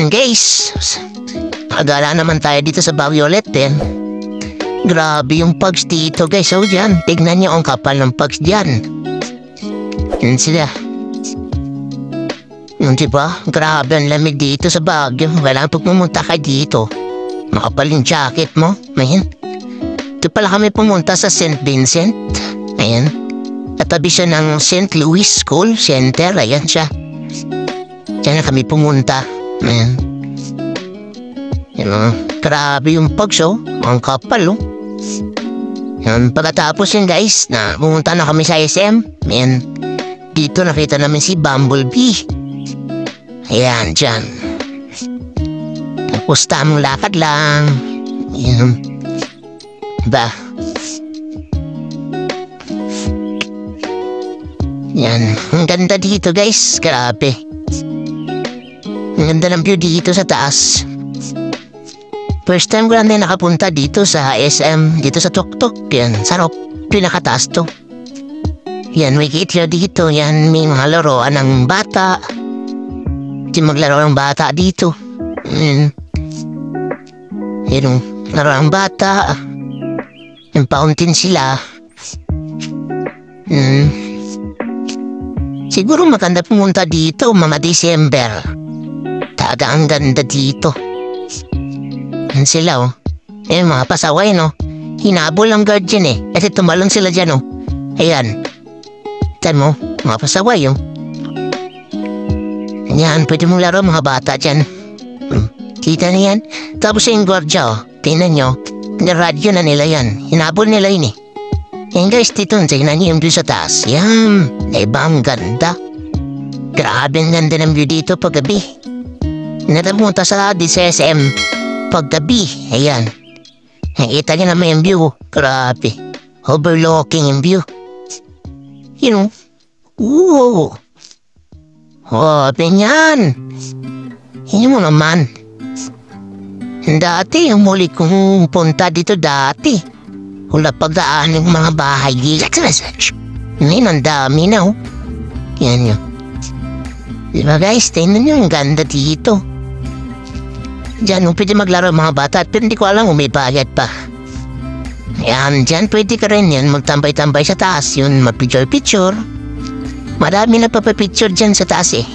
Guys, agala naman tayo dito sa Baguio ulit din. Grabe yung pugs dito guys. So dyan, tignan nyo ang kapal ng pugs dyan. Yan sila. Diba? Grabe ang lamig dito sa Baguio. Kailangan pag pumunta ka dito, makapal yung jacket mo. Ayan. Ito pala kami pumunta sa St. Vincent. Ayan. Katabi siya ng St. Louis School Center. Ayan siya. Diyan na kami pumunta. Ayan. Grabe yung pugs oh. Ang kapal oh. Yan, pagkatapos yun guys, na pumunta na kami sa SM. Ayan. Dito nakita namin si Bumblebee. Ayan, dyan. Tapos tamang lakad lang. Ayan. Ba? Yan. Ang ganda dito guys. Grabe. Ang ganda ng view dito sa taas. First time ko lang din nakapunta dito sa SM. Dito sa Tuktok. Yan. Sarap. Pinakataas to. Yan. May kitya dito. Yan. May mga laruan ng bata. Di maglaro ng bata dito. Yan. Yan. Laro ng bata. Yung fountain sila. Siguro maganda pumunta dito mga December. Taga ang ganda dito. Yan sila oh. Eh mga pasaway no. Hinabol ang guard dyan eh. Kasi tumalon sila dyan oh. Ayan. Tan mo, mga pasaway oh. Yan, pwede mong laro mga bata dyan. Kita na yan. Tapos yung guardia oh. Tingnan nyo. Radyo na nila yan. Hinabol nila yun eh. Yan guys, dito. Tingnan nyo yung view sa taas. Yan. Iba ang ganda. Grabe ang ganda ng view dito paggabi. Natapunta sa SM paggabi. Ayan. Nakita nyo naman yung view. Grabe. Overlooking yung view. You know. Ooh. Oh, pinyan. Yun mo naman. Dati, yung muli kong punta dito dati. Wala pagdaan yung mga bahay. Ngayon, ang dami na, oh. Yan yun. Diba guys, tingnan nyo yung ganda dito. Diyan, pwede maglaro mga bata. Pero hindi ko alam kung may bayad pa. Yan, dyan pwede ka rin yan. Magtambay-tambay sa taas. Yun, mag-picture-picture. Marami na papapicture dyan sa taas eh.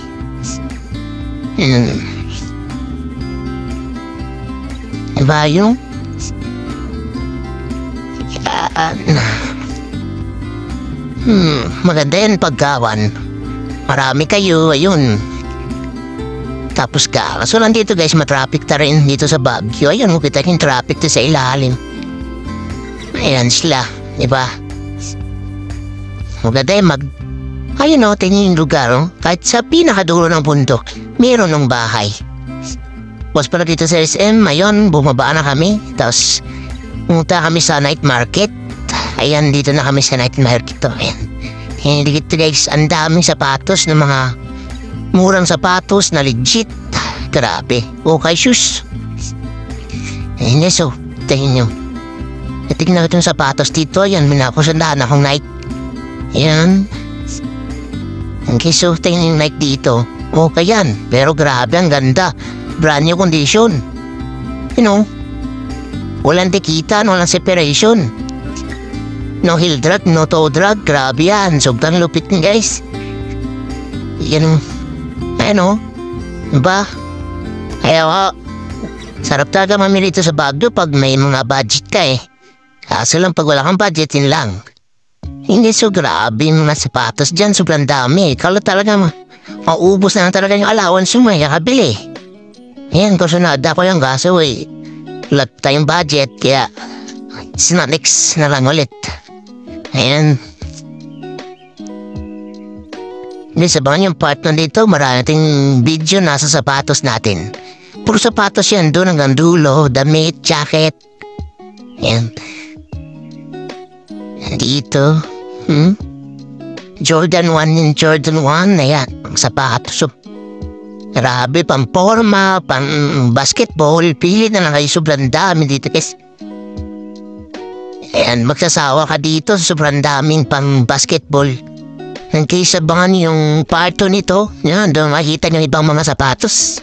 Diba yung maganda yan paggawan. Marami kayo, ayun. Tapos ka, kaso lang dito guys, matraffic ta rin dito sa Baguio. Ayun, kita yung traffic to sa ilalim. Ayan sila, diba? Maganda yung ayun o, tingin yung lugar oh. Kahit sa pinakadulo ng bundok, meron ng bahay. Tapos pala dito sa SM, ayun, bumaba na kami. Tapos, pumunta kami sa night market. Ayan, dito na kami sa night market. Ayan. Ayan, dito guys, ang daming sapatos ng mga murang sapatos na legit. Grabe. Okay, shoes. Ayan guys, oh. Tingin nyo. Tingnan ko itong sapatos dito. Ayan, minakusandahan akong night. Ayan. Okay, so tingnan yung night dito. Okay yan. Pero grabe, ang ganda. Brand new condition. You know, walang tikita, walang separation. No heel drag, no toe drag. Grabe yan. Sobrang lupit niya guys. Yan. Ano? Diba? Kaya sarap talaga mamili ito sa Baguio pag may mga budget ka eh. Kaso lang pag wala kang budget, yun lang. Hindi so grabe yung mga sapatos dyan. Sobrang dami. Kala talaga maubos na talaga yung allowance mo eh. Kakabili. Ayan, kasunada ko yung gaso eh. Wala tayong budget, kaya sinanix na lang ulit. Ayan. Hindi, sabahan yung part na dito, marami nating video nasa sapatos natin. Puro sapatos yan, doon hanggang dulo, damit, jacket. Ayan. Dito. Jordan 1 and Jordan 1, ayan, ang sapatos. Grabe, pang-forma, pang-basketball, pili na lang kayo, sobrang dami dito guys. Ayan, magsasawa ka dito, sobrang daming pang-basketball. Kaysa abangan yung parto nito, yan, doon makikita yung ibang mga sapatos.